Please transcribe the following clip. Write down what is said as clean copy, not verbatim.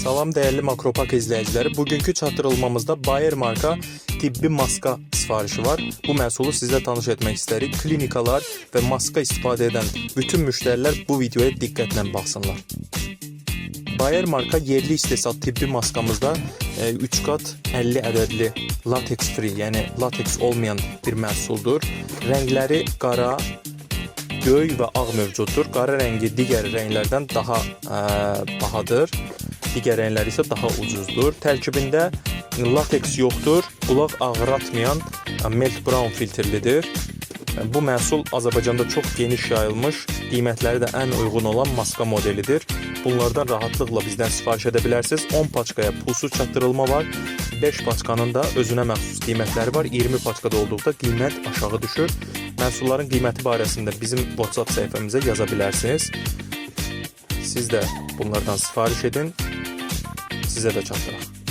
Salam dəyərli Makropak izləyiciləri. Bugünkü çatdırılmamızda Bayer marka tibbi maska sifarişi var. Bu məhsulu sizə tanış etmək istərik. Klinikalar və maska istifadə edən bütün müştərilər bu videoya diqqətlə baxsınlar. Bayer marka yerli istehsal tibbi maskamızda 3 qat 50 ədədli latex free, yəni latex olmayan bir məhsuldur. Rəngləri qara, göy və ağ mövcuddur. Qara rəngi digər rənglərdən daha bahadır. Digər rəngləri isə daha ucuzdur. Tərkibində lateks yoxdur. Qulaq ağrıtmayan melt brown filtrlidir. Bu məhsul Azərbaycanda çox geniş yayılmış, qiymətləri də ən uyğun olan maska modelidir. Bunlardan rahatlıqla bizdən sifariş edə bilərsiniz. 10 paçkaya pulsuz çatdırılma var. 5 paçkanın da özünə məxsus qiymətləri var. 20 paçkada olduqda qiymət aşağı düşür. Məhsulların qiyməti barəsində bizim WhatsApp səhifəmizə yaza bilərsiniz. Siz də bunlardan sifariş edin. Sizə də çatdıraq.